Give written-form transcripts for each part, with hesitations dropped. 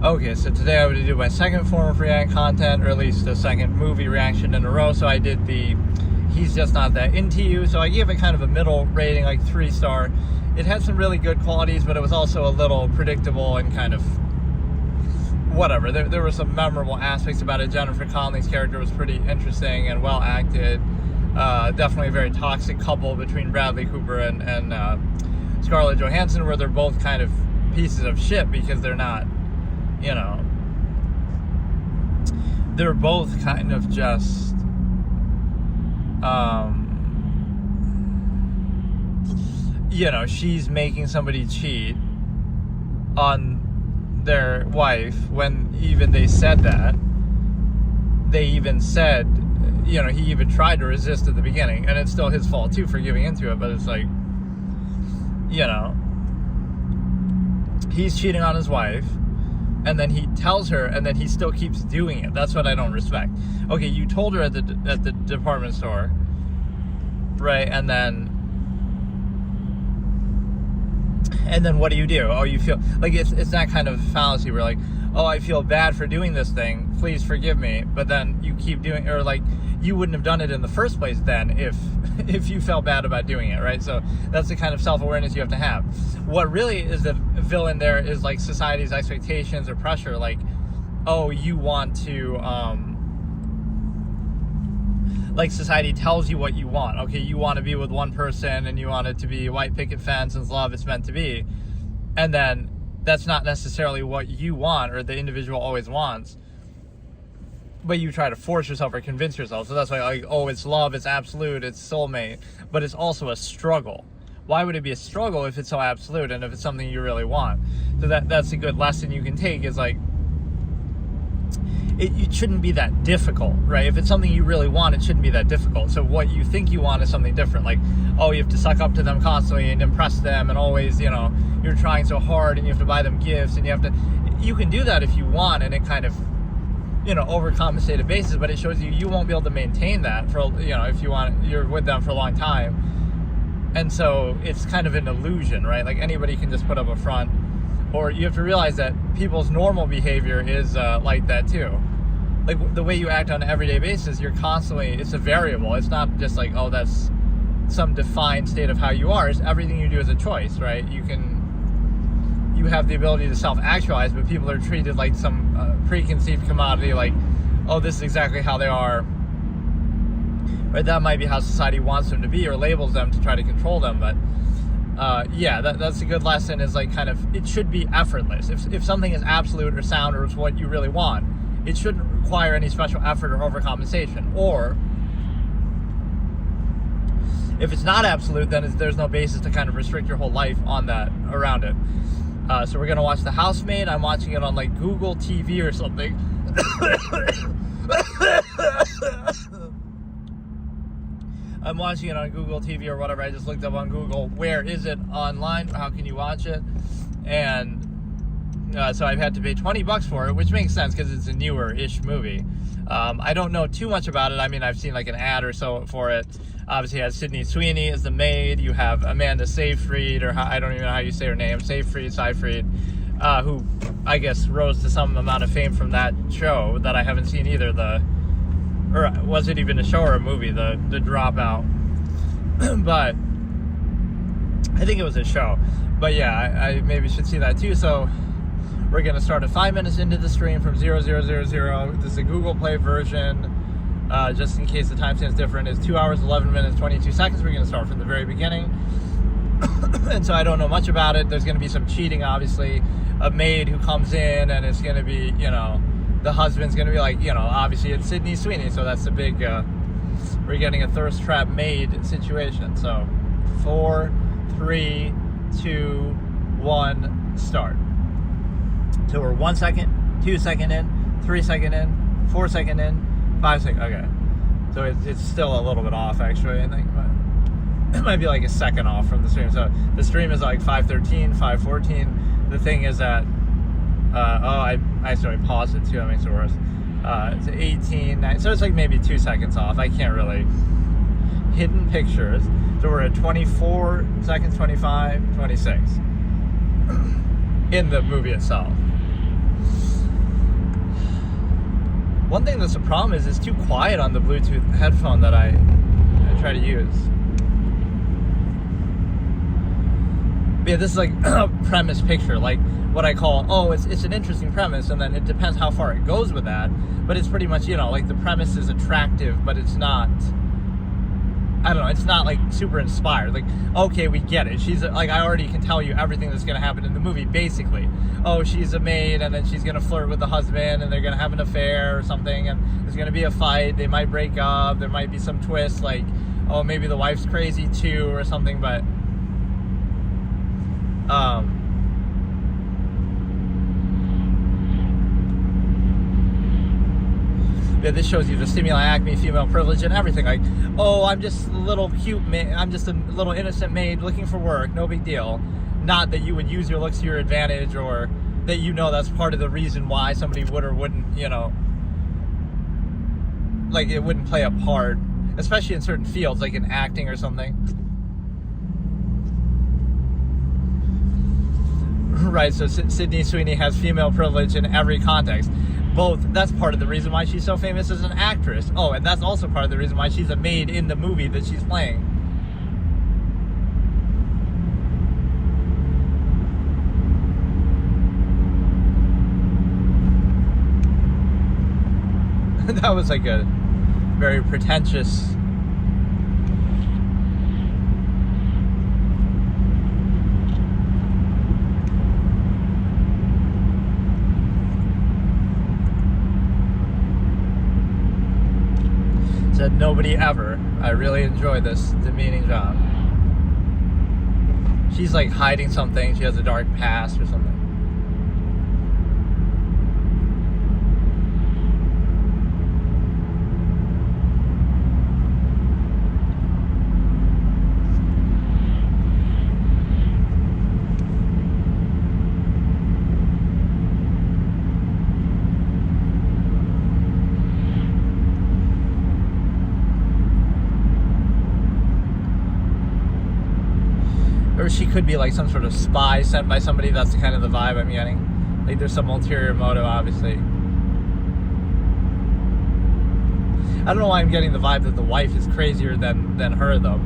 Okay, so today I would do my second form of react content, or at least the second movie reaction in a row. So I did the He's Just Not That Into You. So I gave it kind of a middle rating, like 3-star. It had some really good qualities, but it was also a little predictable and kind of whatever. There were some memorable aspects about it. Jennifer Connelly's character was pretty interesting and well acted. Definitely a very toxic couple between Bradley Cooper and Scarlett Johansson, where they're both kind of pieces of shit because they're not, you know, they're both kind of just you know, she's making somebody cheat on their wife when even they said that. They even said, you know, he even tried to resist at the beginning, and it's still his fault too for giving into it, but it's like, you know, he's cheating on his wife, and then he tells her, and then he still keeps doing it. That's what I don't respect. Okay, you told her at the department store, right? And then what do? Oh, you feel like it's that kind of fallacy where like, oh, I feel bad for doing this thing, please forgive me, but then you keep doing, or like, you wouldn't have done it in the first place then if you felt bad about doing it, right? So that's the kind of self-awareness you have to have. What really is the villain there is like society's expectations or pressure, like, oh, you want to, like society tells you what you want. Okay, you want to be with one person and you want it to be white picket fence and love, it's meant to be. And then that's not necessarily what you want or the individual always wants, but you try to force yourself or convince yourself. So that's why, like, oh, it's love, it's absolute, it's soulmate, but it's also a struggle. Why would it be a struggle if it's so absolute and if it's something you really want? So that's a good lesson you can take, is like, it shouldn't be that difficult, right? If it's something you really want, it shouldn't be that difficult. So what you think you want is something different. Like, oh, you have to suck up to them constantly and impress them, and always, you know, you're trying so hard and you have to buy them gifts, and you can do that if you want, and it kind of, you know, overcompensated basis, but it shows you won't be able to maintain that for, you know, if you're with them for a long time. And so it's kind of an illusion, right? Like, anybody can just put up a front, or you have to realize that people's normal behavior is like that too. Like, the way you act on an everyday basis, you're constantly, it's a variable. It's not just like, oh, that's some defined state of how you are. It's everything you do is a choice, right? You have the ability to self-actualize, but people are treated like some preconceived commodity, like, oh, this is exactly how they are. Right? That might be how society wants them to be, or labels them to try to control them, but yeah, that's a good lesson, is like, kind of, it should be effortless. If something is absolute or sound or it's what you really want, it shouldn't require any special effort or overcompensation. Or if it's not absolute, then there's no basis to kind of restrict your whole life on that, around it. So we're gonna watch The Housemaid. I'm watching it on like Google TV or something. I'm watching it on Google TV or whatever. I just looked up on Google, where is it online? How can you watch it? And so I've had to pay $20 for it, which makes sense because it's a newer-ish movie. I don't know too much about it. I mean, I've seen like an ad or so for it. Obviously, it has Sydney Sweeney as the maid. You have Amanda Seyfried, or I don't even know how you say her name, Seyfried, who I guess rose to some amount of fame from that show that I haven't seen either. Or was it even a show or a movie? The Dropout. But I think it was a show. But yeah, I maybe should see that too. So we're going to start at 5 minutes into the stream from 0000. This is a Google Play version. Just in case the timestamp's different, is 2 hours, 11 minutes, 22 seconds. We're going to start from the very beginning. And so I don't know much about it. There's going to be some cheating, obviously. A maid who comes in, and it's going to be, you know, the husband's going to be like, you know, obviously it's Sydney Sweeney. So that's the big, we're getting a thirst trap maid situation. So 4, 3, 2, 1, start. So we're 1 second, 2 second in, 3 second in, 4 second in, 5 second. Okay. So it's still a little bit off, actually, I think. But it might be like a second off from the stream. So the stream is like 5:13, 5:14. The thing is that, I accidentally paused it too. That makes it worse. It's 18, 9, so it's like maybe 2 seconds off. I can't really. Hidden pictures. So we're at 24 seconds, 25, 26 in the movie itself. One thing that's a problem is it's too quiet on the Bluetooth headphone that I try to use. But yeah, this is like a premise picture, like what I call, it's an interesting premise, and then it depends how far it goes with that. But it's pretty much, like the premise is attractive, but it's not, I don't know, it's not like super inspired. Like, okay, we get it. She's like, I already can tell you everything that's going to happen in the movie, basically. Oh, she's a maid, and then she's going to flirt with the husband, and they're going to have an affair or something, and there's going to be a fight. They might break up. There might be some twist, like, oh, maybe the wife's crazy too or something, but yeah, this shows you the stimuli, acme, female privilege, and everything. Like, oh, I'm just a little cute maid. I'm just a little innocent maid looking for work. No big deal. Not that you would use your looks to your advantage, or that that's part of the reason why somebody would or wouldn't, like it wouldn't play a part, especially in certain fields, like in acting or something. Right, so Sydney Sweeney has female privilege in every context. That's part of the reason why she's so famous as an actress. Oh, and that's also part of the reason why she's a maid in the movie that she's playing. That was like a very pretentious... Said nobody ever. I really enjoy this demeaning job. She's like hiding something. She has a dark past or something. Or she could be like some sort of spy sent by somebody. That's kind of the vibe I'm getting. Like there's some ulterior motive, obviously. I don't know why I'm getting the vibe that the wife is crazier than her, though.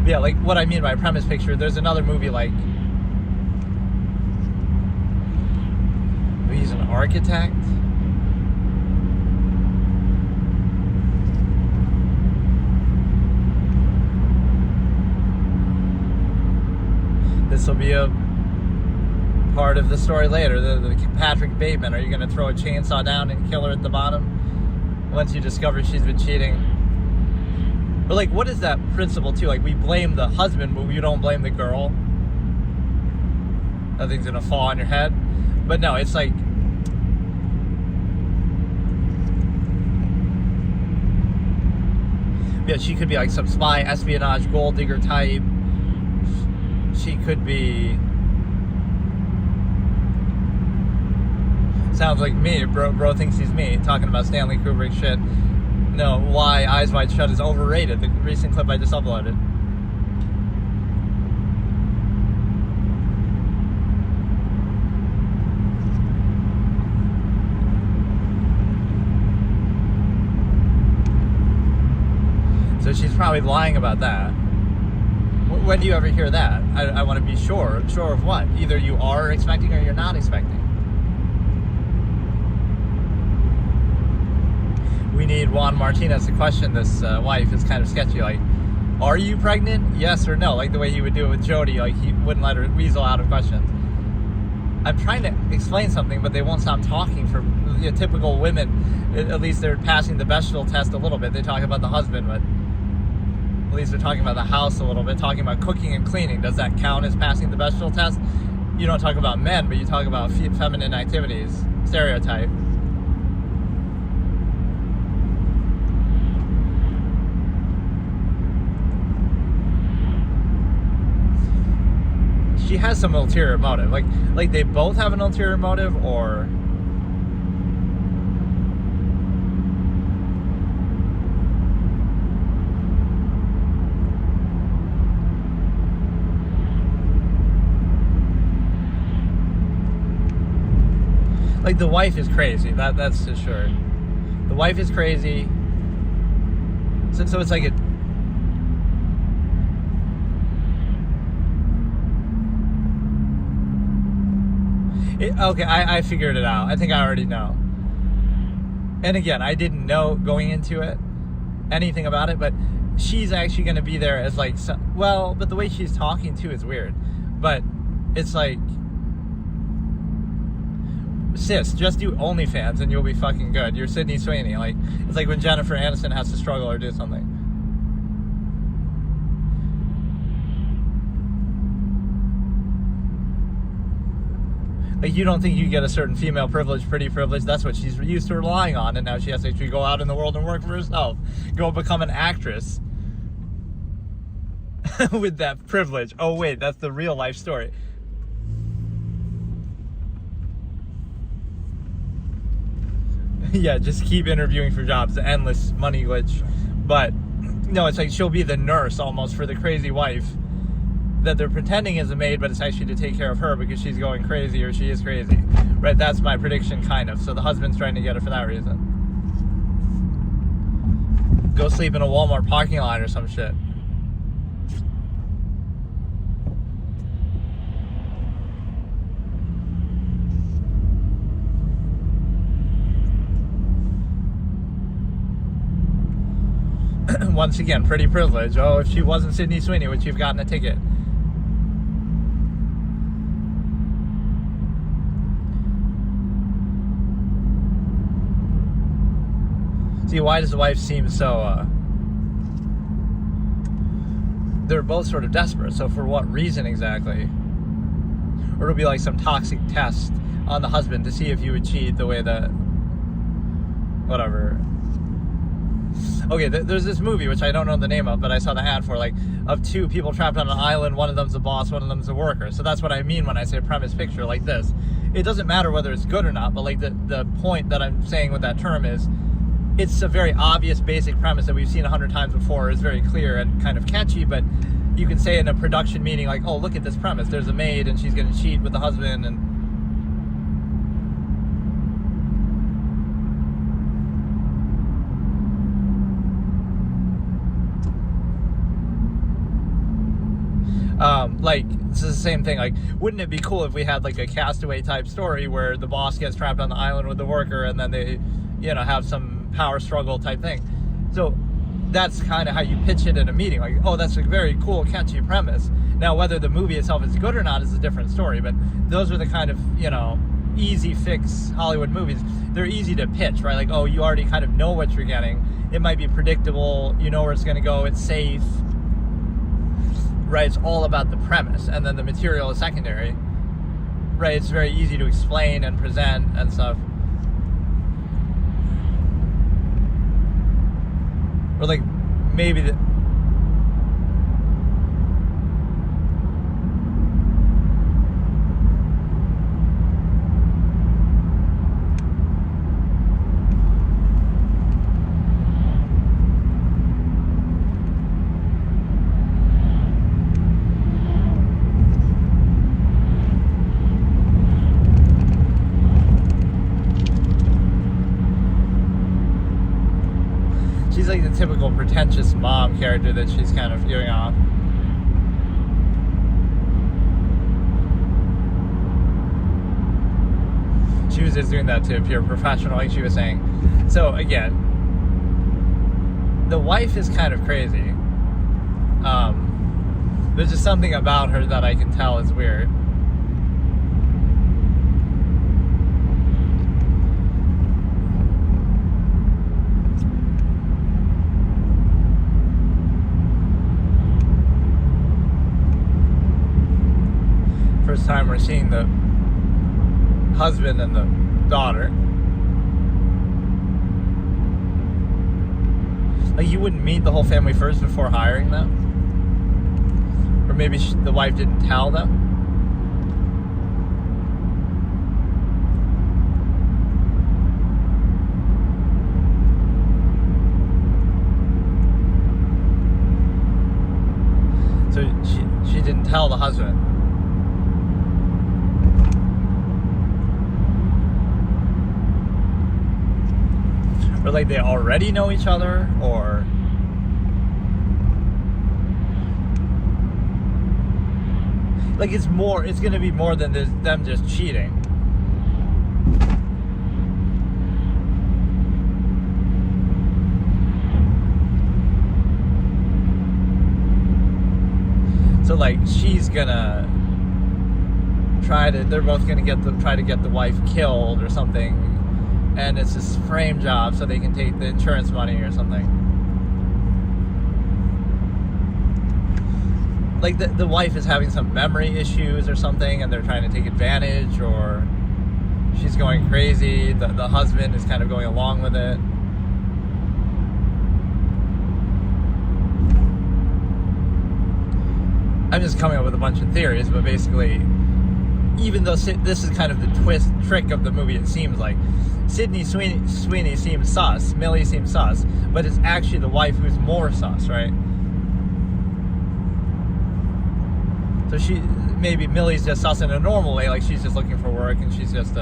But yeah, like what I mean by premise picture, there's another movie like... He's an architect? This will be a part of the story later. The Patrick Bateman. Are you going to throw a chainsaw down and kill her at the bottom once you discover she's been cheating? But like, what is that principle too? Like, we blame the husband, but we don't blame the girl. Nothing's going to fall on your head. But no, it's like... Yeah, she could be like some spy, espionage, gold digger type. She could be... Sounds like me. Bro thinks he's me. Talking about Stanley Kubrick shit. No, why Eyes Wide Shut is overrated. The recent clip I just uploaded. So she's probably lying about that. When do you ever hear that? I want to be sure. Sure of what? Either you are expecting or you're not expecting. We need Juan Martinez to question this wife. It's kind of sketchy. Like, are you pregnant? Yes or no? Like the way he would do it with Jody. Like, he wouldn't let her weasel out of questions. I'm trying to explain something, but they won't stop talking. For typical women, at least they're passing the Bechdel test a little bit. They talk about the husband, but at least they're talking about the house a little bit, talking about cooking and cleaning. Does that count as passing the Bechdel test? You don't talk about men, but you talk about feminine activities. Stereotype. She has some ulterior motive. Like they both have an ulterior motive, or... Like, the wife is crazy. That's for sure. The wife is crazy. So it's like okay, I figured it out. I think I already know. And again, I didn't know going into it anything about it, but she's actually going to be there as like, but the way she's talking too is weird. But it's like, sis, just do OnlyFans and you'll be fucking good. You're Sydney Sweeney. Like, it's like when Jennifer Aniston has to struggle or do something. Like, you don't think you get a certain female privilege, pretty privilege? That's what she's used to relying on, and now she has to actually go out in the world and work for herself. Go become an actress with that privilege. Oh, wait, that's the real life story. Yeah, just keep interviewing for jobs. The endless money glitch. But, no, it's like she'll be the nurse almost for the crazy wife that they're pretending is a maid, but it's actually to take care of her because she's going crazy or she is crazy. Right? That's my prediction, kind of. So the husband's trying to get her for that reason. Go sleep in a Walmart parking lot or some shit. Once again, pretty privilege. Oh, if she wasn't Sydney Sweeney, would she have gotten a ticket? See, why does the wife seem so, they're both sort of desperate, so for what reason exactly? Or it'll be like some toxic test on the husband to see if you would cheat the way that, whatever. Okay, there's this movie, which I don't know the name of, but I saw the ad for, like, of two people trapped on an island, one of them's a boss, one of them's a worker. So that's what I mean when I say premise picture like this. It doesn't matter whether it's good or not, but, like, the point that I'm saying with that term is, it's a very obvious basic premise that we've seen 100 times before. It's very clear and kind of catchy, but you can say in a production meeting, like, oh, look at this premise. There's a maid, and she's going to cheat with the husband, and like, it's the same thing. Like, wouldn't it be cool if we had, like, a Castaway type story where the boss gets trapped on the island with the worker and then they, you know, have some power struggle type thing? So that's kind of how you pitch it in a meeting. Like, oh, that's a very cool, catchy premise. Now, whether the movie itself is good or not is a different story, but those are the kind of, you know, easy fix Hollywood movies. They're easy to pitch, right? Like, oh, you already kind of know what you're getting. It might be predictable. You know where it's going to go. It's safe. Right, it's all about the premise, and then the material is secondary. Right, it's very easy to explain and present and stuff. Or like, maybe the... She's like the typical pretentious mom character that she's kind of giving off. She was just doing that to appear professional, like she was saying. So again, the wife is kind of crazy. There's just something about her that I can tell is weird. First time we're seeing the husband and the daughter. Like, you wouldn't meet the whole family first before hiring them? Or maybe the wife didn't tell them? So she didn't tell the husband. or like they already know each other, or like it's going to be more than them just cheating. So like she's gonna they're both gonna try to get the wife killed or something, and it's this frame job so they can take the insurance money or something. Like the wife is having some memory issues or something, and they're trying to take advantage, or she's going crazy. The husband is kind of going along with it. I'm just coming up with a bunch of theories, but basically, even though this is kind of the trick of the movie, it seems like Sydney Sweeney seems sus, Millie seems sus, but it's actually the wife who's more sus, right? So maybe Millie's just sus in a normal way, like she's just looking for work and she's just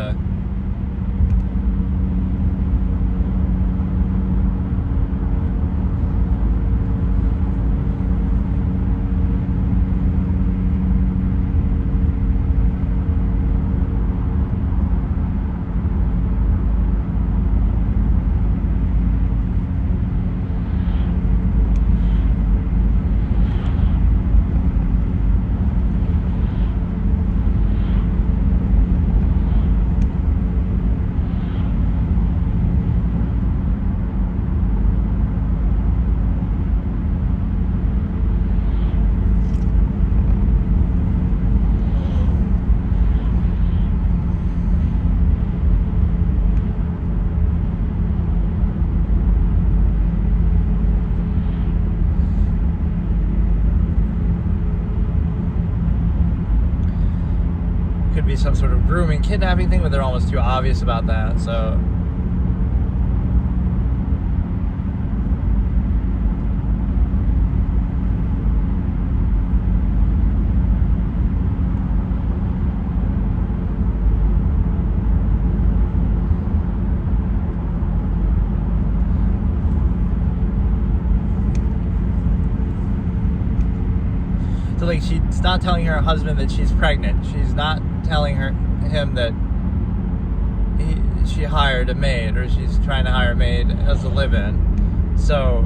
be some sort of grooming, kidnapping thing, but they're almost too obvious about that, so like she's not telling her husband that she's pregnant. She's not telling him that she hired a maid, or she's trying to hire a maid as a live-in. So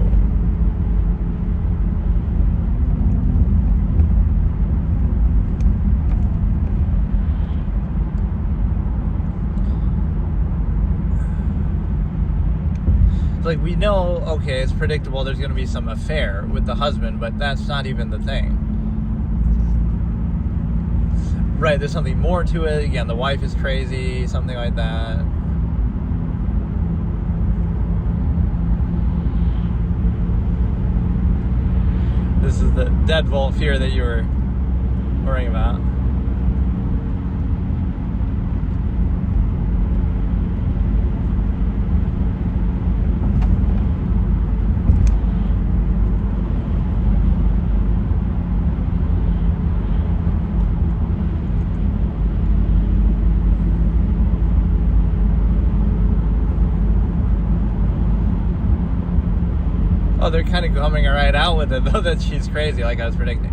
like we know, okay, it's predictable there's going to be some affair with the husband, but that's not even the thing. Right, there's something more to it. Again, the wife is crazy, something like that. This is the deadbolt fear that you were worrying about. Oh, they're kind of coming right out with it, though, that she's crazy, like I was predicting.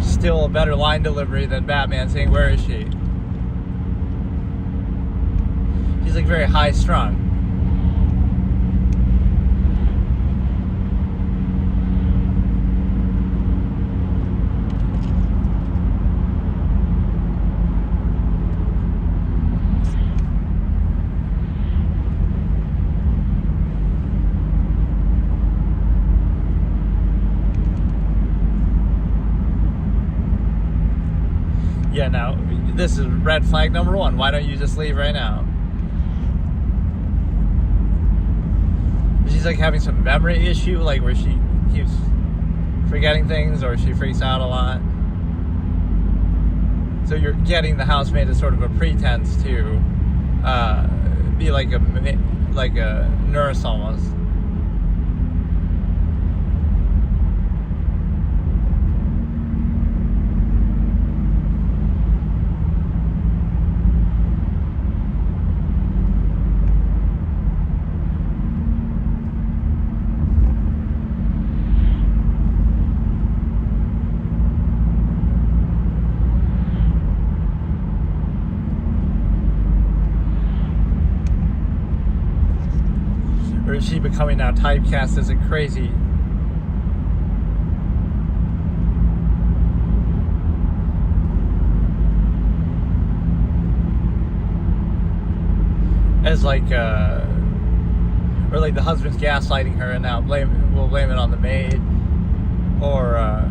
Still a better line delivery than Batman saying, "Where is she?" She's like very high strung. Yeah, now, this is red flag number one. Why don't you just leave right now? She's like having some memory issue, like where she keeps forgetting things, or she freaks out a lot. So you're getting the housemaid as sort of a pretense to be like a nurse almost. Or is she becoming now typecast as a crazy... as like, or like the husband's gaslighting her and now we'll blame it on the maid, or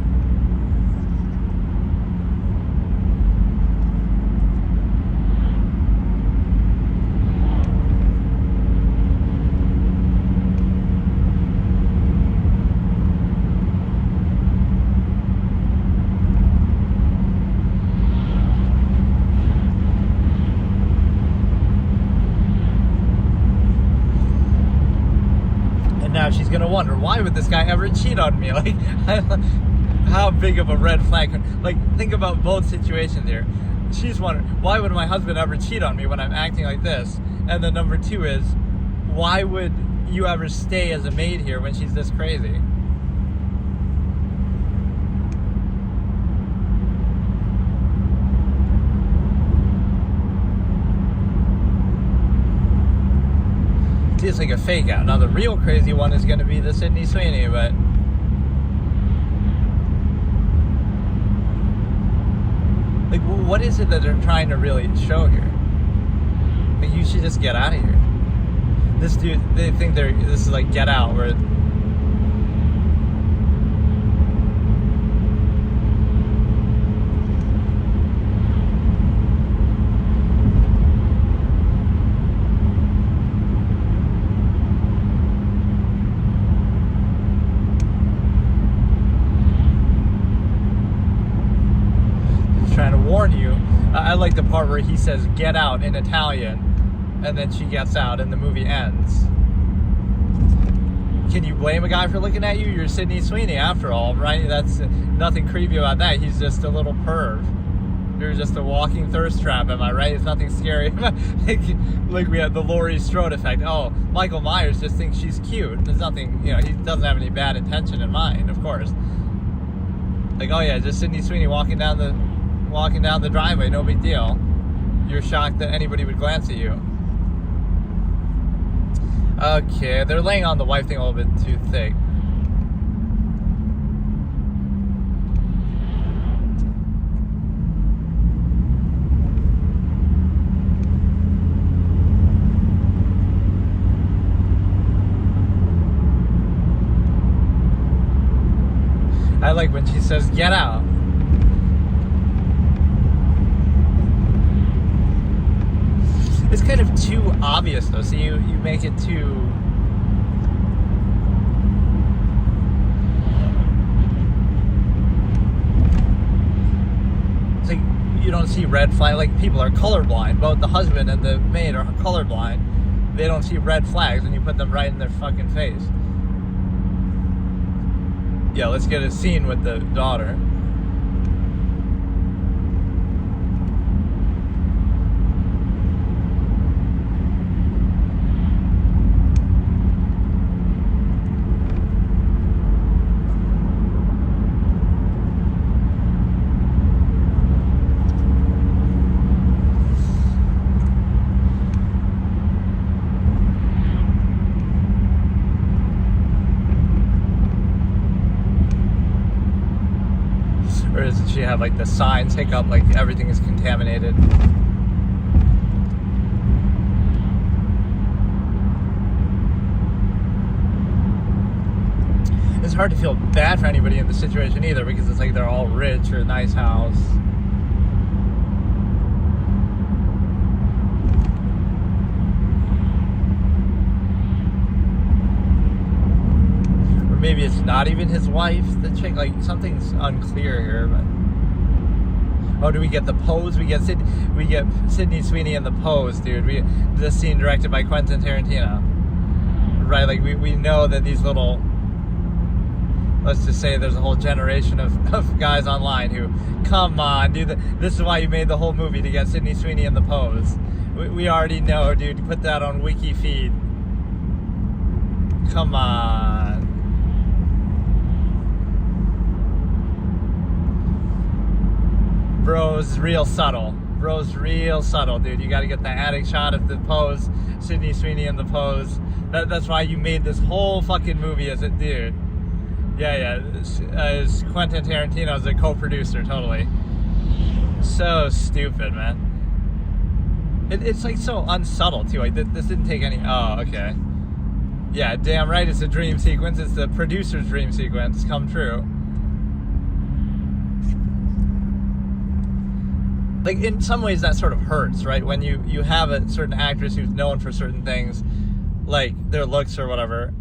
now she's gonna wonder, why would this guy ever cheat on me? Like, how big of a red flag? Like, think about both situations here. She's wondering, why would my husband ever cheat on me when I'm acting like this? And then number two is, why would you ever stay as a maid here when she's this crazy? It's like a fake out. Now the real crazy one is going to be the Sydney Sweeney, but like, what is it that they're trying to really show here? Like, you should just get out of here. This dude, they think this is like Get Out, where trying to warn you. I like the part where he says "get out" in Italian, and then she gets out, and the movie ends. Can you blame a guy for looking at you? You're Sydney Sweeney, after all, right? That's nothing creepy about that. He's just a little perv. You're just a walking thirst trap, am I right? It's nothing scary. Like we had the Laurie Strode effect. Oh, Michael Myers just thinks she's cute. There's nothing, he doesn't have any bad intention in mind, of course. Like, oh yeah, just Sydney Sweeney walking down the driveway, no big deal. You're shocked that anybody would glance at you. Okay, they're laying on the wife thing a little bit too thick. I like when she says, "Get out." It's kind of too obvious, though. So you make it too... It's like you don't see red flag. Like, people are colorblind. Both the husband and the maid are colorblind. They don't see red flags when you put them right in their fucking face. Yeah, let's get a scene with the daughter. Or does she have like the signs hiccup, like everything is contaminated? It's hard to feel bad for anybody in the situation either, because it's like they're all rich or a nice house. Maybe it's not even his wife, the chick. Like, something's unclear here. But oh, do we get the pose? We get Sydney Sweeney in the pose, dude. This scene directed by Quentin Tarantino, right? Like, we know that these little, let's just say there's a whole generation of guys online who, come on, dude. This is why you made the whole movie, to get Sydney Sweeney in the pose. We already know, dude. Put that on Wiki feed. Come on. Bro's real subtle. Bro's real subtle, dude. You got to get the attic shot of the pose, Sydney Sweeney in the pose. That's why you made this whole fucking movie as a dude. Yeah. As Quentin Tarantino's a co-producer, totally. So stupid, man. It's like so unsubtle too. Like this didn't take any. Oh, okay. Yeah, damn right. It's a dream sequence. It's the producer's dream sequence come true. Like in some ways that sort of hurts, right? When you have a certain actress who's known for certain things, like their looks or whatever.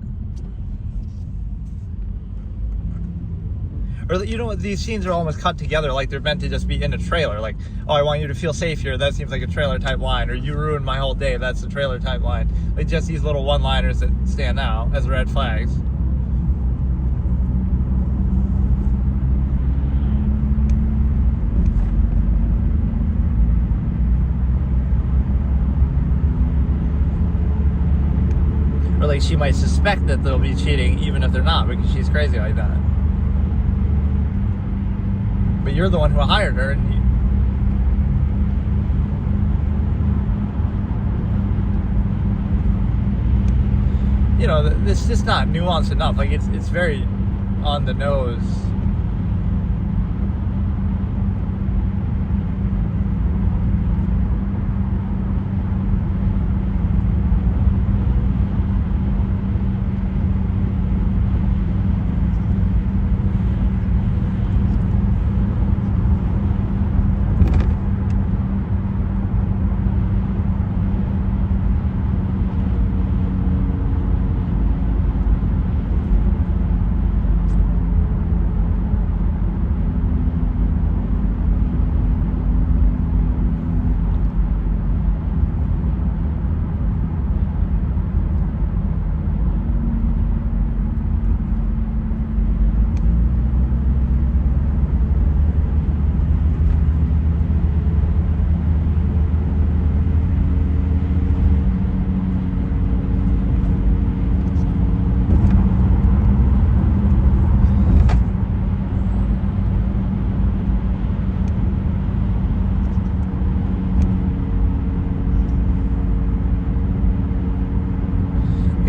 Or, you know, these scenes are almost cut together like they're meant to just be in a trailer. Like, oh, I want you to feel safe here. That seems like a trailer type line. Or you ruined my whole day. That's a trailer type line. Like just these little one-liners that stand out as red flags. Or like she might suspect that they'll be cheating even if they're not because she's crazy like that. But you're the one who hired her, and you know, it's just not nuanced enough. Like it's very on the nose.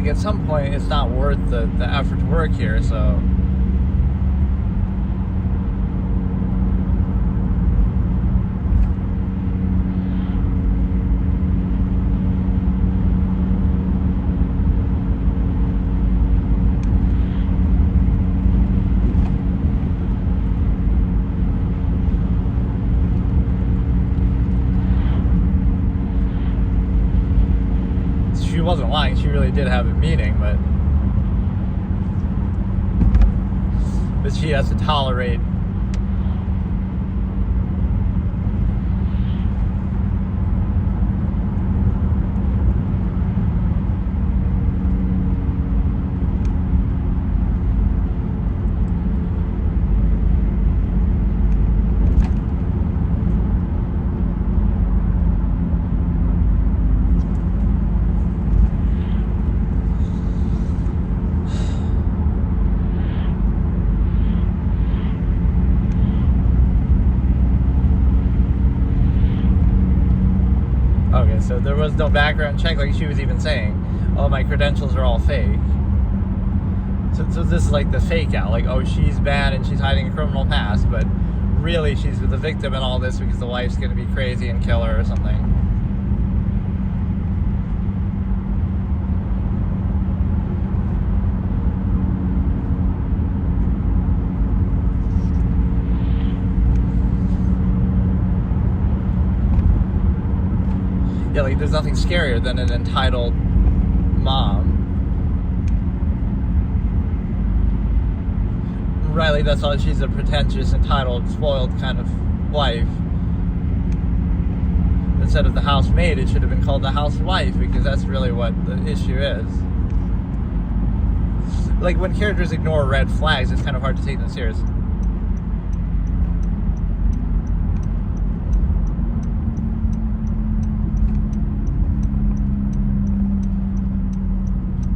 At some point it's not worth the effort to work here, so she wasn't lying. She really did have a meeting, but she has to tolerate so there was no background check, like she was even saying, oh, my credentials are all fake. So this is like the fake out, like, oh, she's bad and she's hiding a criminal past, but really she's the victim in all this because the wife's going to be crazy and kill her or something. Yeah, like there's nothing scarier than an entitled mom. Riley, that's all. She's a pretentious, entitled, spoiled kind of wife. Instead of the housemaid, it should have been called the housewife, because that's really what the issue is. Like when characters ignore red flags, it's kind of hard to take them seriously.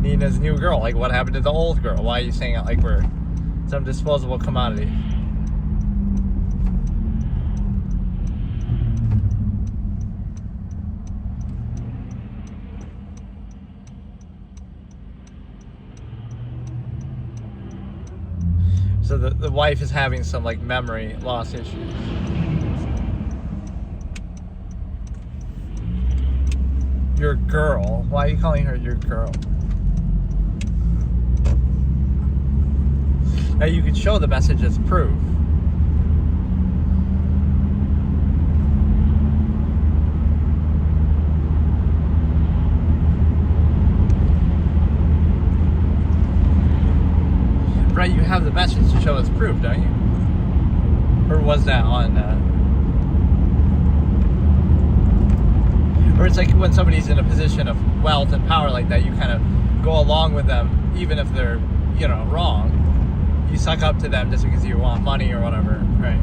Nina's new girl. Like, what happened to the old girl? Why are you saying it like we're some disposable commodity? So the wife is having some like memory loss issues. Your girl. Why are you calling her your girl? Now you could show the message as proof. Right, you have the message to show as proof, don't you? Or was that on... Or it's like when somebody's in a position of wealth and power like that, you kind of go along with them, even if they're, wrong. You suck up to them just because you want money or whatever, right?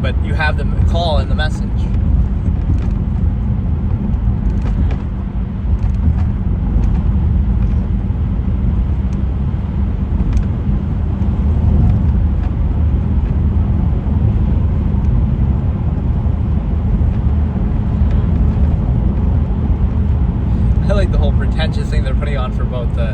But you have the call in the message. I like the whole pretentious thing they're putting on for both the...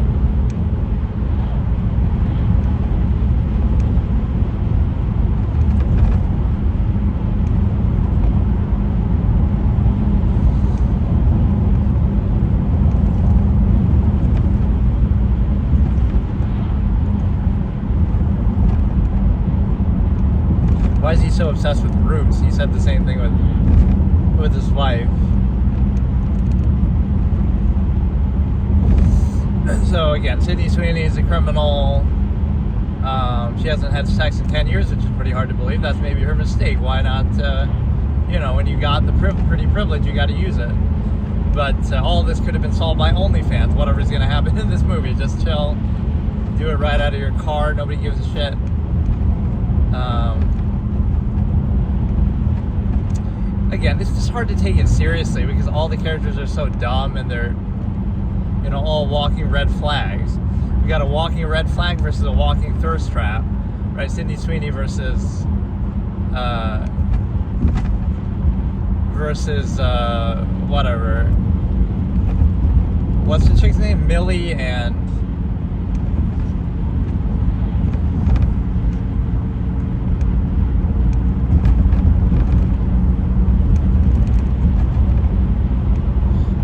Why is he so obsessed with roots? He said the same thing with his wife. So again, Sydney Sweeney is a criminal. She hasn't had sex in 10 years, which is pretty hard to believe. That's maybe her mistake. Why not, when you got the pretty privilege, you got to use it. But all this could have been solved by OnlyFans. Whatever's going to happen in this movie, just chill. Do it right out of your car. Nobody gives a shit. Again, it's just hard to take it seriously because all the characters are so dumb and they're all walking red flags. We got a walking red flag versus a walking thirst trap, right? Sydney Sweeney versus whatever. What's the chick's name? Millie and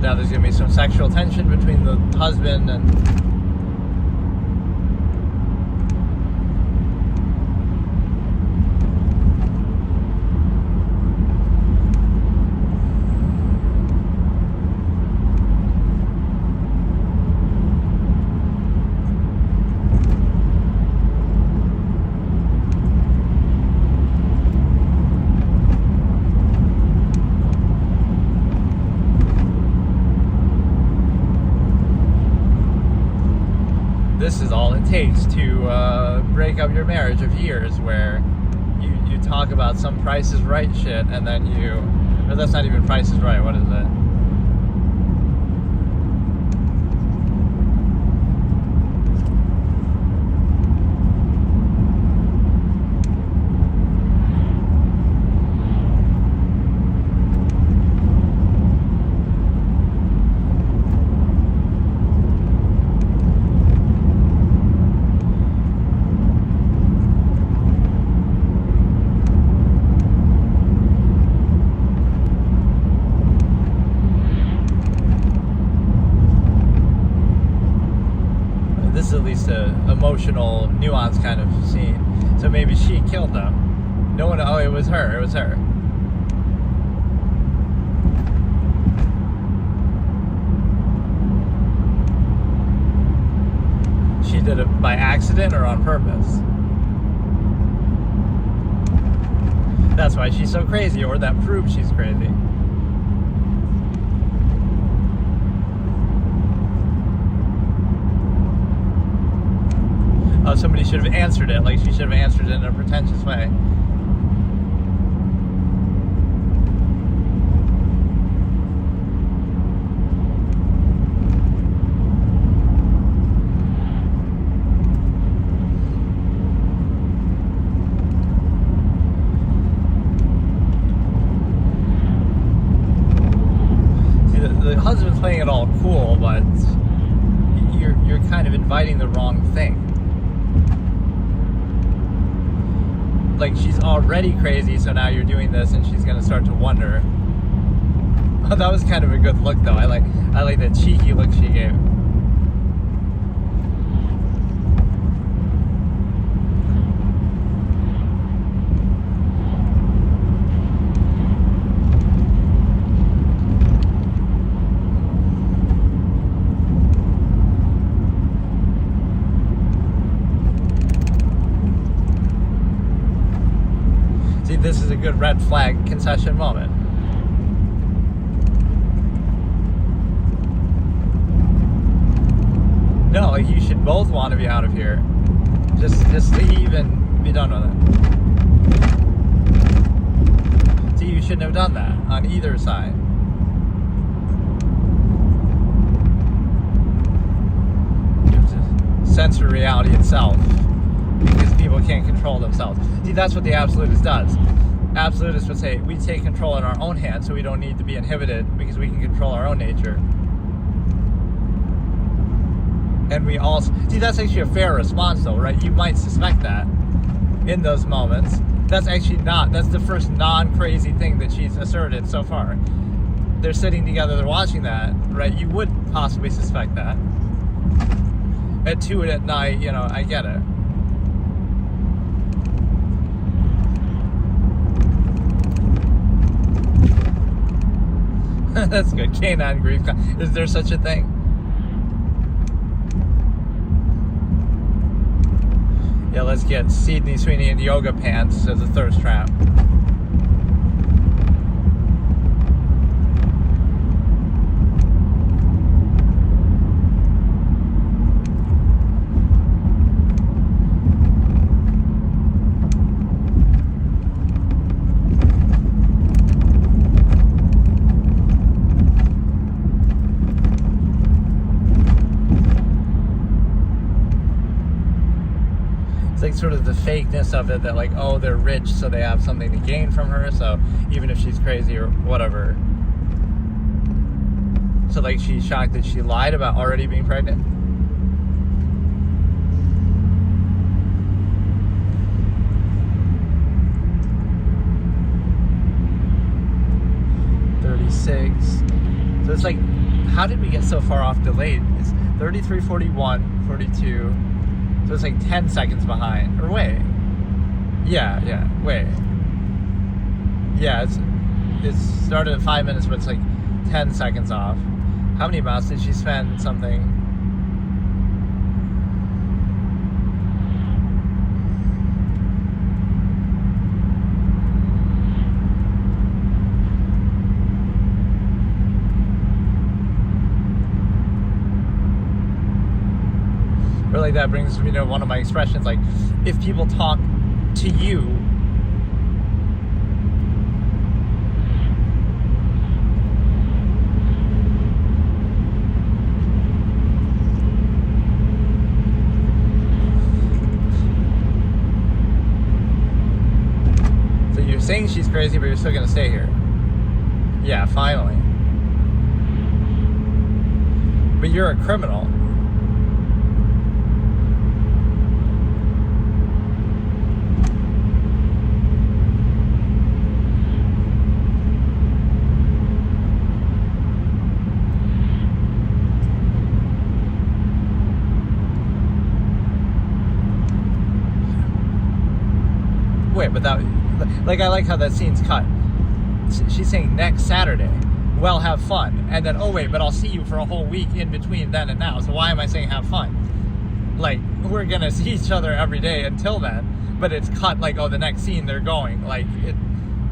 now there's going to be some sexual tension between the husband and... This is all it takes to break up your marriage of years, where you talk about some Price is Right shit, and then or that's not even Price is Right, what is it? This is at least a emotional, nuanced kind of scene. So maybe she killed them. No one. Oh, it was her. It was her. She did it by accident or on purpose. That's why she's so crazy, or that proves she's crazy. Oh, somebody should have answered it. Like, she should have answered it in a pretentious way. See, the husband's playing it all cool, but you're kind of inviting the wrong thing. Like, she's already crazy, so now you're doing this, and she's gonna start to wonder. Oh, that was kind of a good look, though. I like that cheeky look she gave. See, this is a good red flag concession moment. No, like, you should both want to be out of here. Just leave and be done with it. See, you shouldn't have done that on either side. You have to censor reality itself because people can't control themselves. See, that's what the absolutist does. Absolutists would say, we take control in our own hands, so we don't need to be inhibited because we can control our own nature. And we also... See, that's actually a fair response, though, right? You might suspect that in those moments. That's actually not... That's the first non-crazy thing that she's asserted so far. They're sitting together, they're watching that, right? You would possibly suspect that. At 2 at night, you know, I get it. That's good. Canine grief. Is there such a thing? Yeah, let's get Sydney Sweeney in yoga pants as a thirst trap. Like, sort of the fakeness of it, that like, oh, they're rich, so they have something to gain from her, so even if she's crazy or whatever. So like, she's shocked that she lied about already being pregnant. So it's like, how did we get so far off delayed? It's 33, 41, 42. So it's like 10 seconds behind. Or wait. Yeah, wait. Yeah, it started at 5 minutes, but it's like 10 seconds off. How many miles did she spend something? Really, that brings me to one of my expressions, like, if people talk to you, so you're saying she's crazy, but you're still gonna stay here. Yeah, finally. But you're a criminal. Wait, but that, like, I like how that scene's cut. She's saying next Saturday, well, have fun. And then, oh wait, but I'll see you for a whole week in between then and now. So why am I saying have fun? Like, we're gonna see each other every day until then. But it's cut like, oh, the next scene they're going. Like,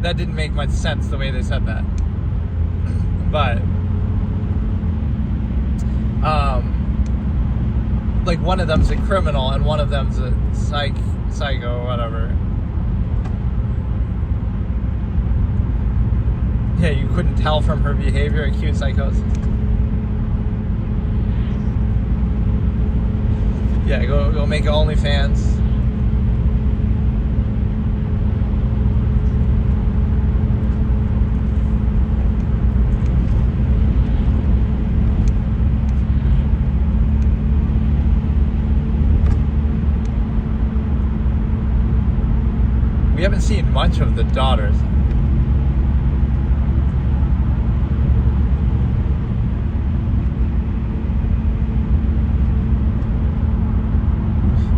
that didn't make much sense the way they said that. But, like, one of them's a criminal and one of them's a psycho, whatever. Yeah, you couldn't tell from her behavior, acute psychosis. Yeah, go make OnlyFans. much of the daughters.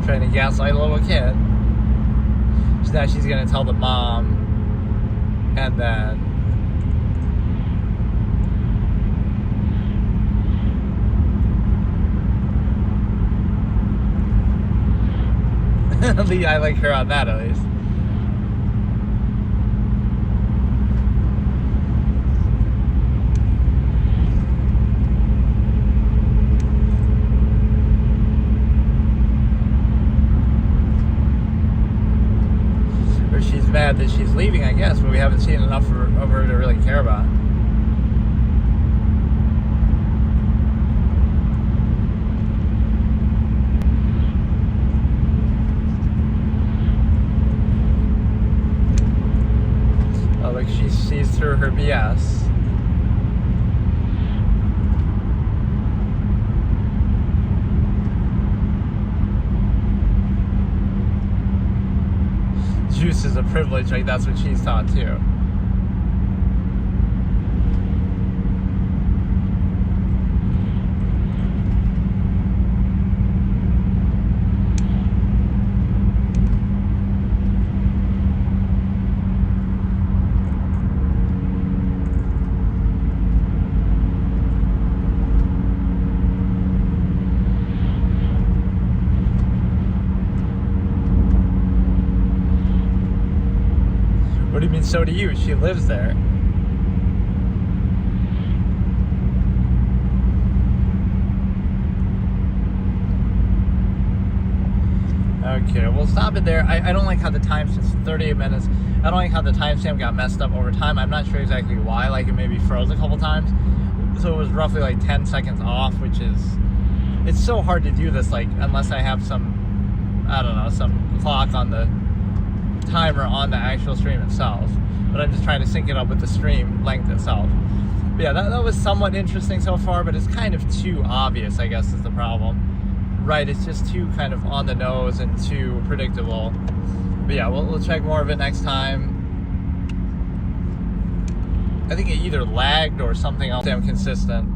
Trying to gaslight a little kid. So now she's gonna tell the mom, and then I like her on that at least. Or she's mad that she's leaving, I guess, but we haven't seen enough of her to really care about. Like she sees through her BS. Juice is a privilege, like that's what she's taught too. What do you mean, so do you? She lives there. Okay, we'll stop it there. I don't like how the timestamp, 38 minutes. I don't like how the timestamp got messed up over time. I'm not sure exactly why. Like, it maybe froze a couple times. So it was roughly like 10 seconds off, which is... It's so hard to do this, like, unless I have some, I don't know, some clock on the timer on the actual stream itself, but I'm just trying to sync it up with the stream length itself. But yeah, that was somewhat interesting so far, but it's kind of too obvious, I guess, is the problem. Right, it's just too kind of on the nose and too predictable. But yeah, we'll check more of it next time. I think it either lagged or something else. I'm consistent.